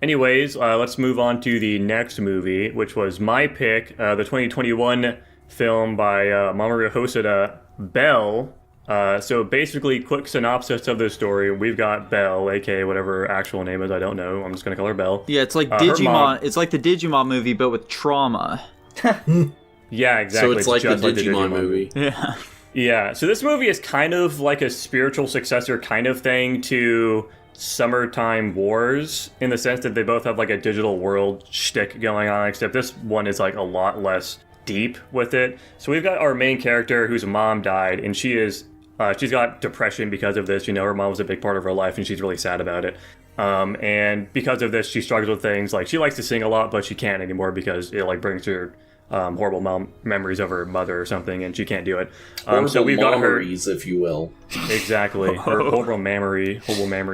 Anyways, let's move on to the next movie, which was my pick, the 2021 film by Mamoru Hosoda, Belle. So basically, quick synopsis of the story. We've got Belle, aka whatever her actual name is, I don't know. I'm just gonna call her Belle. Yeah, it's like Digimon. It's like the Digimon movie, but with trauma. Yeah, exactly. So it's like the Digimon movie. Yeah. Yeah, so this movie is kind of like a spiritual successor kind of thing to Summertime Wars, in the sense that they both have like a digital world shtick going on, except this one is like a lot less deep with it. So we've got our main character whose mom died, and she's got depression because of this. You know, her mom was a big part of her life, and she's really sad about it. And because of this, she struggles with things like she likes to sing a lot, but she can't anymore because it like brings her horrible memories of her mother or something, and she can't do it. So we've got her, if you will. Exactly, her horrible mammary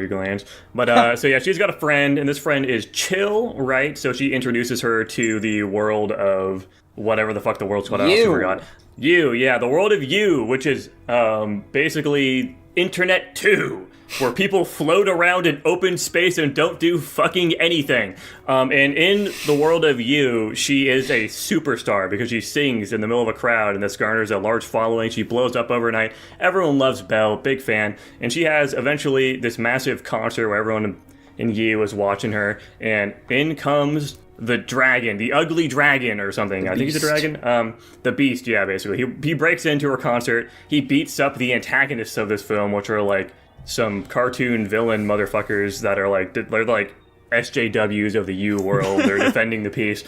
glands. But so yeah, she's got a friend, and this friend is chill, right? So she introduces her to the world of whatever the fuck the world's called. I also forgot. The world of You, which is basically Internet 2. Where people float around in open space and don't do fucking anything. And in the world of You, she is a superstar because she sings in the middle of a crowd, and this garners a large following. She blows up overnight. Everyone loves Belle, big fan. And she has eventually this massive concert where everyone in You is watching her, and in comes the dragon, the ugly dragon or something. I think he's a dragon. The Beast, yeah, basically. He breaks into her concert. He beats up the antagonists of this film, which are like some cartoon villain motherfuckers that are like, they're like SJWs of the U world. They're defending the peace.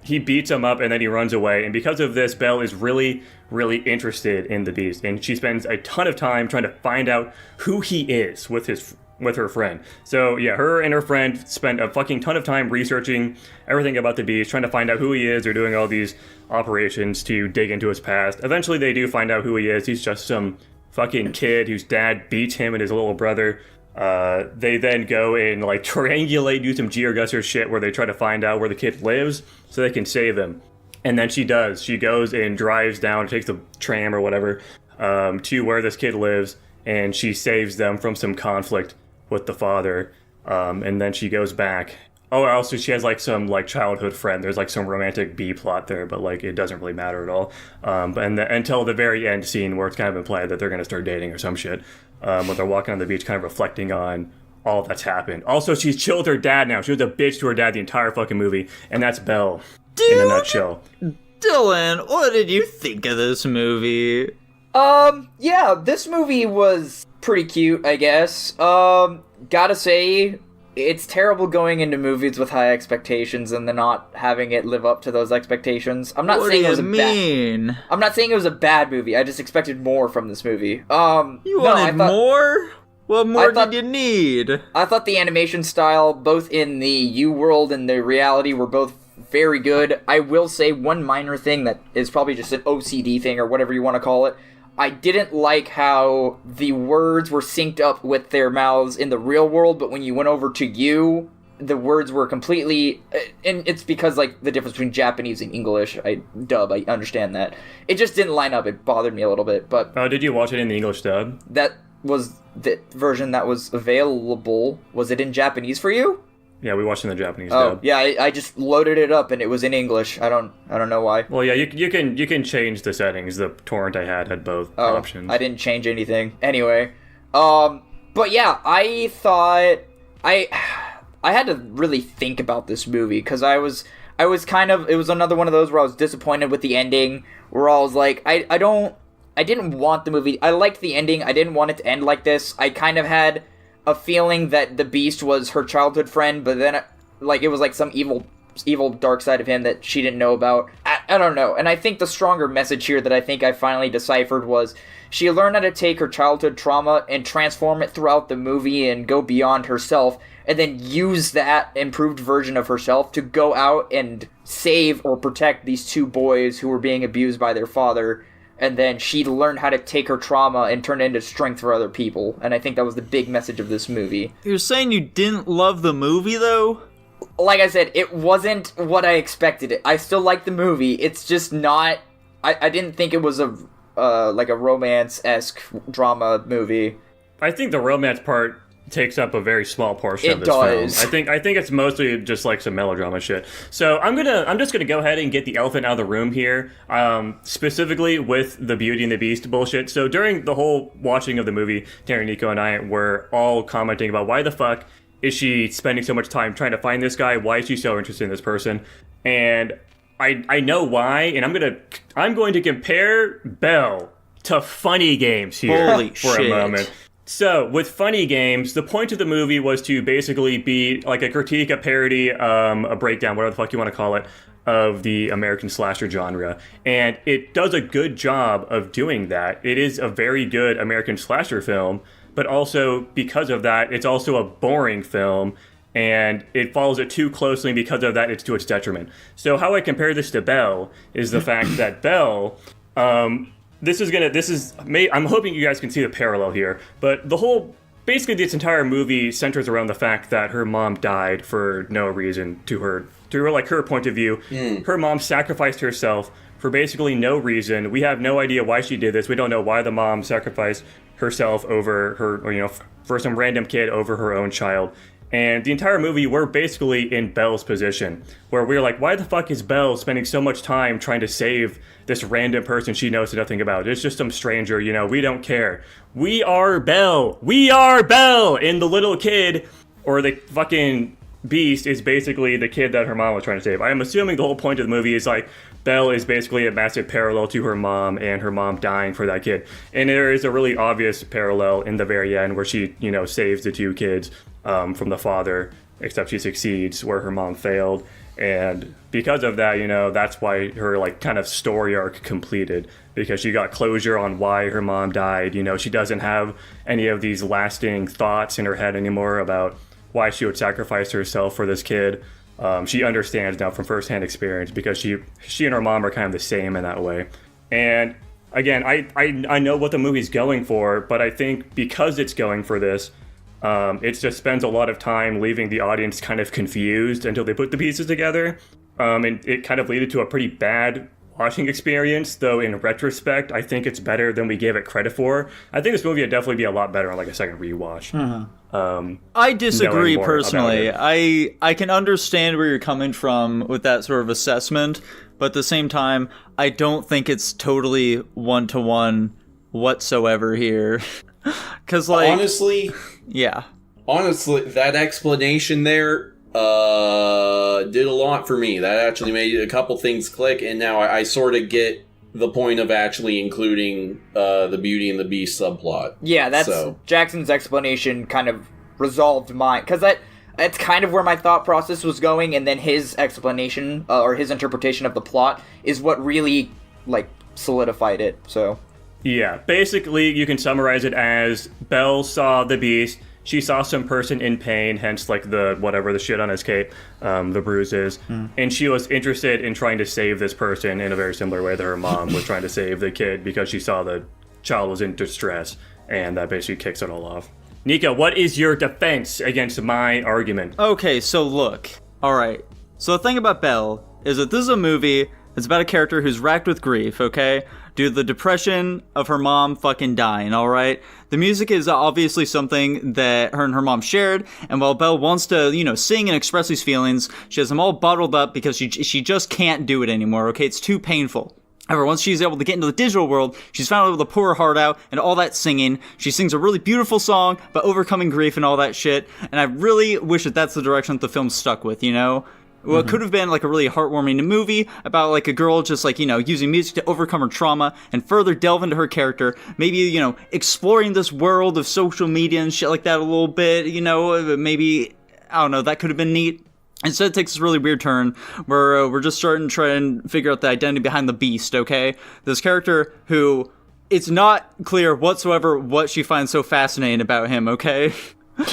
He beats him up and then he runs away. And because of this, Belle is really, really interested in the Beast. And she spends a ton of time trying to find out who he is with her friend. So yeah, her and her friend spend a fucking ton of time researching everything about the Beast, trying to find out who he is. They're doing all these operations to dig into his past. Eventually they do find out who he is. He's just some fucking kid whose dad beats him and his little brother. They then go and like triangulate, do some GeoGuessr shit where they try to find out where the kid lives so they can save him. And then she does. She goes and drives down, takes the tram or whatever, to where this kid lives, and she saves them from some conflict with the father. And then she goes back. Oh, also she has like some like childhood friend. There's like some romantic B plot there, but like it doesn't really matter at all. Until the very end scene where it's kind of implied that they're gonna start dating or some shit. When they're walking on the beach, kind of reflecting on all that's happened. Also, she's chilled her dad now. She was a bitch to her dad the entire fucking movie, and that's Belle in a nutshell. Dylan, what did you think of this movie? Yeah, this movie was pretty cute, I guess. Gotta say, it's terrible going into movies with high expectations and then not having it live up to those expectations. I'm not saying it was I'm not saying it was a bad movie. I just expected more from this movie. You wanted more? What more did you need? I thought the animation style, both in the U world and the reality, were both very good. I will say one minor thing that is probably just an OCD thing or whatever you want to call it. I didn't like how the words were synced up with their mouths in the real world, but when you went over to You, the words were completely... And it's because, like, the difference between Japanese and English. I understand that. It just didn't line up. It bothered me a little bit, but... Oh, did you watch it in the English dub? That was the version that was available. Was it in Japanese for you? Yeah, we watched it in the Japanese dub. Yeah, I just loaded it up and it was in English. I don't know why. Well, yeah, you can change the settings. The torrent I had both options. I didn't change anything. Anyway, but yeah, I thought I had to really think about this movie because I was kind of, it was another one of those where I was disappointed with the ending. Where I was like, I didn't want the movie. I liked the ending. I didn't want it to end like this. I kind of had a feeling that the Beast was her childhood friend, but then like it was like some evil dark side of him that she didn't know about. I don't know. And I think the stronger message here that I think I finally deciphered was she learned how to take her childhood trauma and transform it throughout the movie and go beyond herself, and then use that improved version of herself to go out and save or protect these two boys who were being abused by their father. And then she learned how to take her trauma and turn it into strength for other people. And I think that was the big message of this movie. You're saying you didn't love the movie, though? Like I said, it wasn't what I expected it. I still like the movie. It's just not... I didn't think it was a like a romance-esque drama movie. I think the romance part takes up a very small portion of this does. film. I think it's mostly just like some melodrama shit. So I'm just gonna go ahead and get the elephant out of the room here, specifically with the Beauty and the Beast bullshit. So during the whole watching of the movie, Terry, Nico, and I were all commenting about why the fuck is she spending so much time trying to find this guy? Why is she so interested in this person? And I know why, and I'm going to compare Belle to Funny Games here for a moment. So, with Funny Games, the point of the movie was to basically be like a critique, a parody, a breakdown, whatever the fuck you want to call it, of the American slasher genre. And it does a good job of doing that. It is a very good American slasher film, but also, because of that, it's also a boring film, and it follows it too closely, and because of that, it's to its detriment. So how I compare this to Belle is the fact that Belle, I'm hoping you guys can see the parallel here, but basically this entire movie centers around the fact that her mom died for no reason to her like her point of view. Her mom sacrificed herself for basically no reason. We have no idea why she did this. We don't know why the mom sacrificed herself over her, for some random kid over her own child. And the entire movie, we're basically in Belle's position, where we're like, why the fuck is Belle spending so much time trying to save this random person she knows nothing about? It's just some stranger, we don't care. We are Belle! We are Belle! And the little kid, or the fucking beast, is basically the kid that her mom was trying to save. I am assuming the whole point of the movie is like, Belle is basically a massive parallel to her mom and her mom dying for that kid. And there is a really obvious parallel in the very end where she, saves the two kids from the father, except she succeeds where her mom failed. And because of that, that's why her like kind of story arc completed, because she got closure on why her mom died. She doesn't have any of these lasting thoughts in her head anymore about why she would sacrifice herself for this kid. She understands now from firsthand experience, because she and her mom are kind of the same in that way. And again, I know what the movie's going for, but I think because it's going for this, it just spends a lot of time leaving the audience kind of confused until they put the pieces together. And it kind of led to a pretty bad watching experience, though in retrospect, I think it's better than we gave it credit for. I think this movie would definitely be a lot better on like a second rewatch. I disagree personally. I can understand where you're coming from with that sort of assessment, but at the same time, I don't think it's totally one-to-one whatsoever here. Because honestly, that explanation there did a lot for me. That actually made a couple things click, and now I sort of get the point of actually including the Beauty and the Beast subplot. Yeah, Jackson's explanation kind of resolved mine, because that's kind of where my thought process was going, and then his explanation or his interpretation of the plot is what really like solidified it. So yeah, basically you can summarize it as Belle saw the Beast. She saw some person in pain, hence like the shit on his cape, the bruises, and she was interested in trying to save this person in a very similar way that her mom was trying to save the kid, because she saw the child was in distress, and that basically kicks it all off. Nico, what is your defense against my argument? Okay, so look. Alright, so the thing about Belle is that this is a movie that's about a character who's racked with grief, okay? Due to the depression of her mom fucking dying, alright? The music is obviously something that her and her mom shared, and while Belle wants to, sing and express these feelings, she has them all bottled up because she just can't do it anymore, okay? It's too painful. However, once she's able to get into the digital world, she's finally able to pour her heart out and all that singing. She sings a really beautiful song about overcoming grief and all that shit, and I really wish that that's the direction that the film stuck with, Well, it could have been like a really heartwarming movie about like a girl just like, using music to overcome her trauma and further delve into her character. Maybe, exploring this world of social media and shit like that a little bit, maybe, I don't know, that could have been neat. Instead, it takes this really weird turn where we're just starting to try and figure out the identity behind the Beast, okay? This character who, it's not clear whatsoever what she finds so fascinating about him, okay?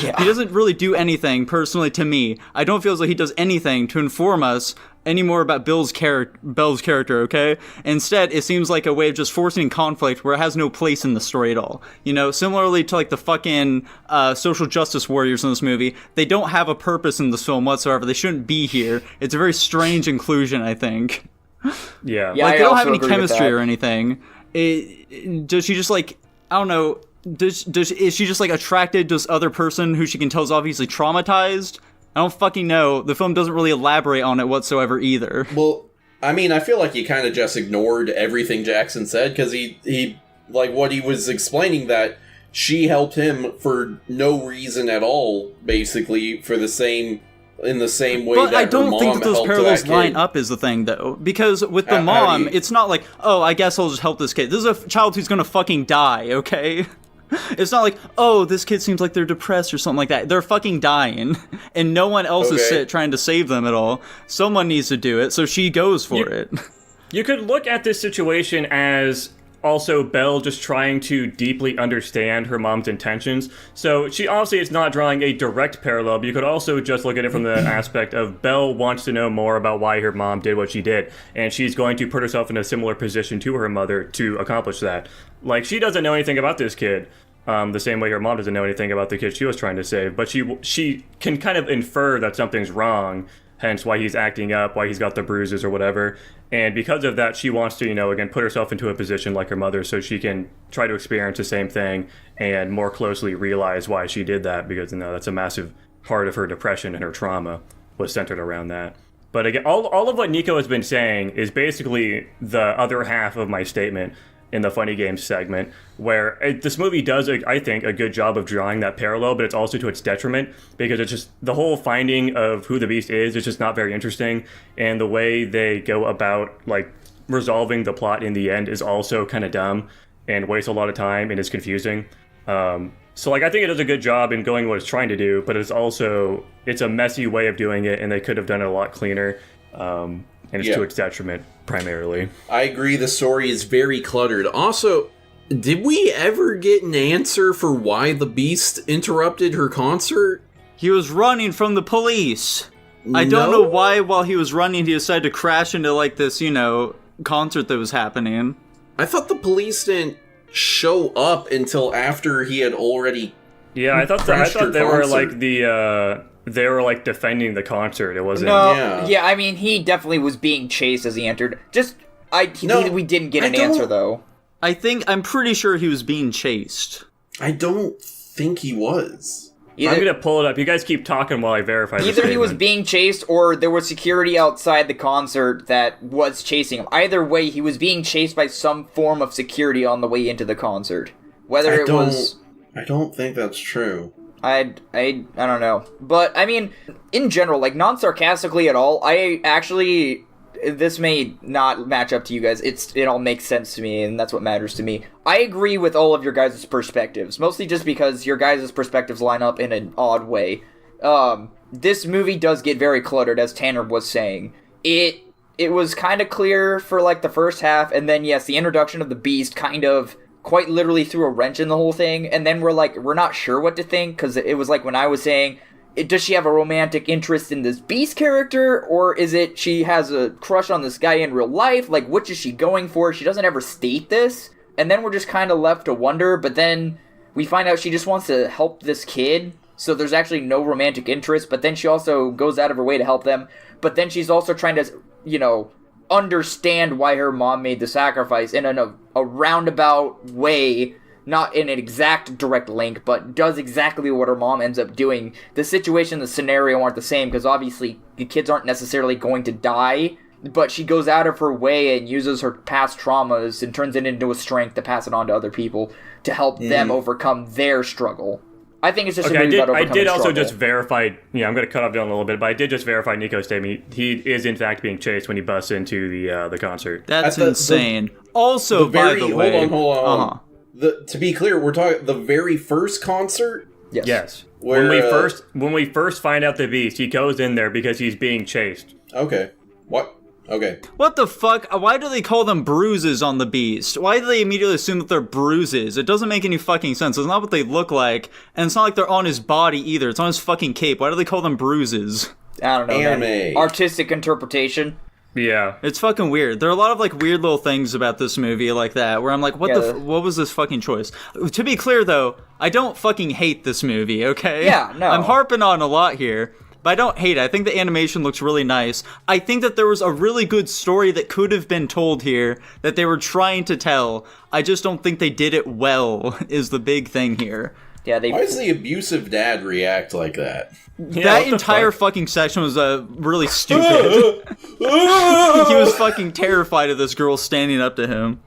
Yeah. He doesn't really do anything, personally, to me. I don't feel as though he does anything to inform us any more about Bell's character, okay? Instead, it seems like a way of just forcing conflict where it has no place in the story at all. Similarly to like the fucking social justice warriors in this movie, they don't have a purpose in this film whatsoever. They shouldn't be here. It's a very strange inclusion, I think. Yeah. Like, they don't have any chemistry or anything. She just like, I don't know, is she just like attracted to this other person who she can tell is obviously traumatized? I don't fucking know. The film doesn't really elaborate on it whatsoever either. Well, I mean, I feel like he kind of just ignored everything Jackson said, because he like what he was explaining, that she helped him for no reason at all, basically, in the same way but that I don't her mom think that those helped parallels that kid. line up is the thing, though. Because with the mom, it's not like, oh, I guess I'll just help this kid. This is a child who's gonna fucking die, okay? It's not like, oh, this kid seems like they're depressed or something like that. They're fucking dying, and no one else is trying to save them at all. Someone needs to do it, so she goes for it. You could look at this situation as also Belle just trying to deeply understand her mom's intentions. So she obviously is not drawing a direct parallel, but you could also just look at it from the aspect of Belle wants to know more about why her mom did what she did, and she's going to put herself in a similar position to her mother to accomplish that. Like, she doesn't know anything about this kid, the same way her mom doesn't know anything about the kid she was trying to save, but she can kind of infer that something's wrong, hence why he's acting up, why he's got the bruises or whatever. And because of that, she wants to, again, put herself into a position like her mother so she can try to experience the same thing and more closely realize why she did that, because, that's a massive part of her depression and her trauma was centered around that. But again, all of what Nico has been saying is basically the other half of my statement in the Funny Games segment, where this movie does, I think, a good job of drawing that parallel, but it's also to its detriment, because it's just, the whole finding of who the Beast is just not very interesting, and the way they go about, like, resolving the plot in the end is also kind of dumb, and wastes a lot of time, and is confusing. So, like, I think it does a good job in going what it's trying to do, but it's a messy way of doing it, and they could have done it a lot cleaner, and it's to its detriment, primarily. I agree, the story is very cluttered. Also, did we ever get an answer for why the Beast interrupted her concert? He was running from the police. I don't know why, while he was running, he decided to crash into, like, this, concert that was happening. I thought the police didn't show up until after he had already I thought they were, like, they were, like, defending the concert. It wasn't... No, I mean, he definitely was being chased as he entered. We didn't get an answer, though. I'm pretty sure he was being chased. I don't think he was. I'm gonna pull it up. You guys keep talking while I verify this. Either he was being chased, or there was security outside the concert that was chasing him. Either way, he was being chased by some form of security on the way into the concert. I don't think that's true. I don't know. But, I mean, in general, like, not sarcastically at all, I actually... This may not match up to you guys. It all makes sense to me, and that's what matters to me. I agree with all of your guys' perspectives, mostly just because your guys' perspectives line up in an odd way. This movie does get very cluttered, as Tanner was saying. It was kind of clear for, like, the first half, and then, yes, the introduction of the Beast kind of quite literally threw a wrench in the whole thing, and then we're not sure what to think, because it was like when I was saying, does she have a romantic interest in this Beast character, or is it she has a crush on this guy in real life? Like, which is she going for? She doesn't ever state this, and then we're just kind of left to wonder, but then we find out she just wants to help this kid, so there's actually no romantic interest, but then she also goes out of her way to help them, but then she's also trying to, understand why her mom made the sacrifice in a roundabout way, not in an exact direct link, but does exactly what her mom ends up doing. The situation, the scenario aren't the same, because obviously the kids aren't necessarily going to die, but she goes out of her way and uses her past traumas and turns it into a strength to pass it on to other people to help them overcome their struggle. I think it's just a movie about overcoming I did also struggle. just verify, I'm going to cut off Dylan a little bit, but I did just verify Nico's statement. He is, in fact, being chased when he busts into the concert. That's insane. Also, by the way... Hold on. To be clear, we're talking the very first concert? Yes. Where, when we first find out the Beast, he goes in there because he's being chased. Okay. What? Okay. What the fuck? Why do they call them bruises on the Beast? Why do they immediately assume that they're bruises? It doesn't make any fucking sense. It's not what they look like, and it's not like they're on his body either. It's on his fucking cape. Why do they call them bruises? I don't know, Anime. man. Artistic interpretation. Yeah. It's fucking weird. There are a lot of, like, weird little things about this movie like that, where I'm like, what was this fucking choice? To be clear, though, I don't fucking hate this movie, okay? Yeah, no. I'm harping on a lot here, but I don't hate it. I think the animation looks really nice. I think that there was a really good story that could have been told here that they were trying to tell. I just don't think they did it well, is the big thing here. Yeah, Why does the abusive dad react like that? Yeah, That entire fucking section was really stupid. He was fucking terrified of this girl standing up to him.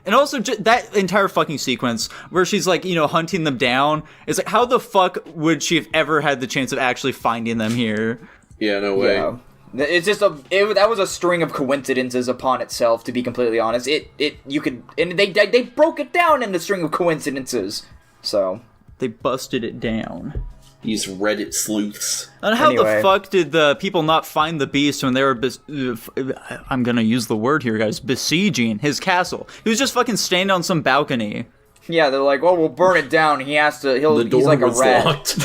And also, that entire fucking sequence where she's like, hunting them down, is like, how the fuck would she have ever had the chance of actually finding them here? Yeah, no way. Yeah. It's just that was a string of coincidences upon itself, to be completely honest. They broke it down in the string of coincidences. So They busted it down. These Reddit sleuths. And how Anyway. the fuck did the people not find the beast when they were, I'm gonna use the word here, guys, besieging his castle? He was just fucking standing on some balcony. yeah, they're like, "Oh, we'll burn it down." He has to. The door He's like a was rat. locked.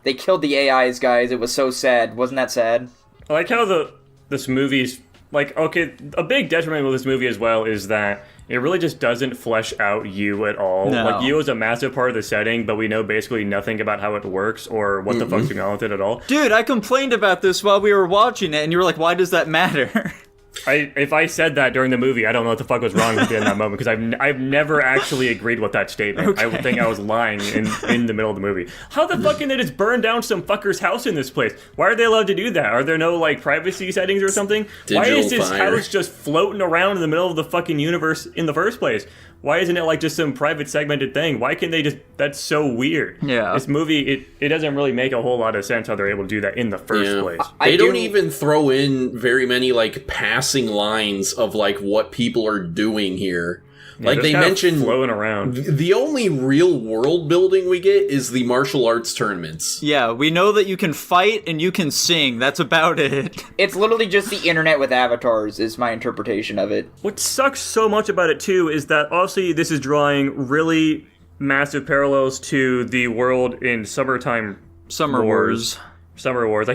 They killed the AIs, guys. It was so sad. Wasn't that sad? I like how this movie's like, okay, a big detriment with this movie as well is that it really just doesn't flesh out you at all. No. Like, you is a massive part of the setting, but we know basically nothing about how it works or what the fuck's going on with it at all. Dude, I complained about this while we were watching it, and you were like, why does that matter? If I said that during the movie, I don't know what the fuck was wrong with it in that moment, because I've never actually agreed with that statement. Okay. I would think I was lying in the middle of the movie. How the fuck can they just burn down some fucker's house in this place? Why are they allowed to do that? Are there no, like, privacy settings or something? Why is Digital this fire. house just floating around in the middle of the fucking universe in the first place? Why isn't it, like, just some private segmented thing? Why can they just... That's so weird. Yeah. This movie, it doesn't really make a whole lot of sense how they're able to do that in the first place. They don't do- even throw in very many, like, passing lines of, like, what people are doing here. Like, Just they kinda mentioned floating around. the only real world building we get is the martial arts tournaments. Yeah, we know that you can fight and you can sing. That's about it. It's literally just the internet with avatars. Is my interpretation of it. What sucks so much about it too is that obviously this is drawing really massive parallels to the world in Summertime Summer Wars. Summer Wars. I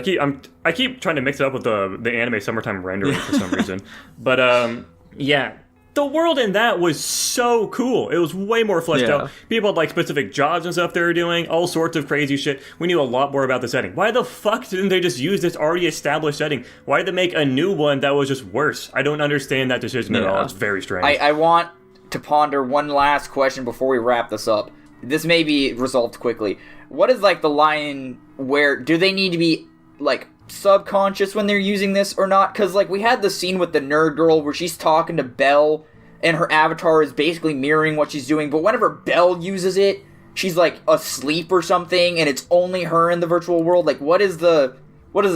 keep trying to mix it up with the anime Summertime Rendering for some reason. But yeah. The world in that was so cool. It was way more fleshed Yeah. out. People had like specific jobs and stuff they were doing, all sorts of crazy shit. We knew a lot more about the setting. Why the fuck didn't they just use this already established setting? Why did they make a new one that was just worse? I don't understand that decision at all. Yeah. It's very strange. I want to ponder one last question before we wrap this up. This may be resolved quickly. What is like the line where do they need to be like subconscious when they're using this or not? Because like we had the scene with the nerd girl where she's talking to Belle and her avatar is basically mirroring what she's doing, but whenever Belle uses it, she's like asleep or something and it's only her in the virtual world. Like what is the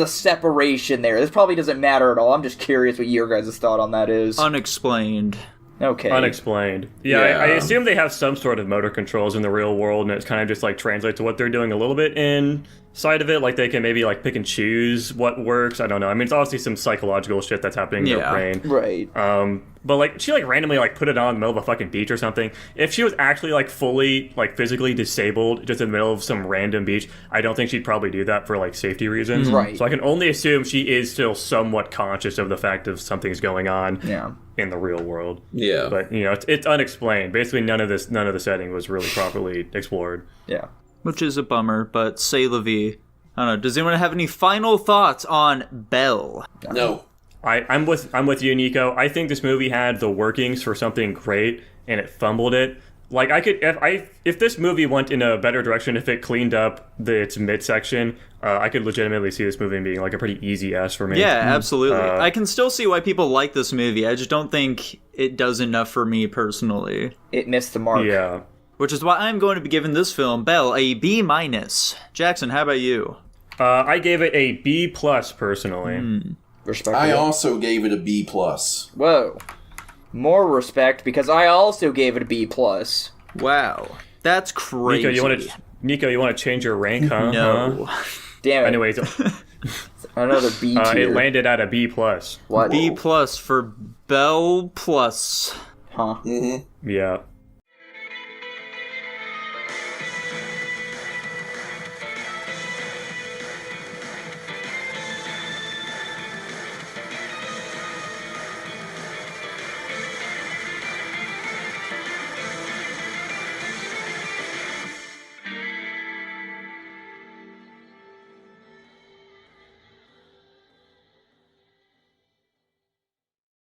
separation there? This probably doesn't matter at all. I'm just curious what your guys' thought on that is. Unexplained. Okay. Unexplained. Yeah, Yeah. I assume they have some sort of motor controls in the real world, and it's kind of just like translates to what they're doing a little bit inside of it. Like they can maybe like pick and choose what works. I don't know. I mean, it's obviously some psychological shit that's happening in their Yeah. brain. Right. But like she like randomly like put it on in the middle of a fucking beach or something. If she was actually like fully like physically disabled just in the middle of some random beach, I don't think she'd probably do that for like safety reasons. Right. So I can only assume she is still somewhat conscious of the fact of something's going on Yeah. in the real world. Yeah. But you know, it's unexplained. Basically, none of the setting was really properly explored. Yeah. Which is a bummer, but say la vie. I don't know. Does anyone have any final thoughts on Belle? No. I'm with you, Nico. I think this movie had the workings for something great, and it fumbled it. Like I could, if this movie went in a better direction, if it cleaned up its midsection, I could legitimately see this movie being like a pretty easy S for me. Yeah, absolutely. I can still see why people like this movie. I just don't think it does enough for me personally. It missed the mark. Yeah. Which is why I'm going to be giving this film, Belle, a B-. Jackson, how about you? I gave it a B+ personally. Respect. I also gave it a B+. Whoa. More respect because I also gave it a B+. Wow. That's crazy. Nico, you want to change your rank, huh? No. Huh? Damn it. Anyways, Another B tier. it landed at a B+. What? B+ for Belle plus. Huh. Yeah.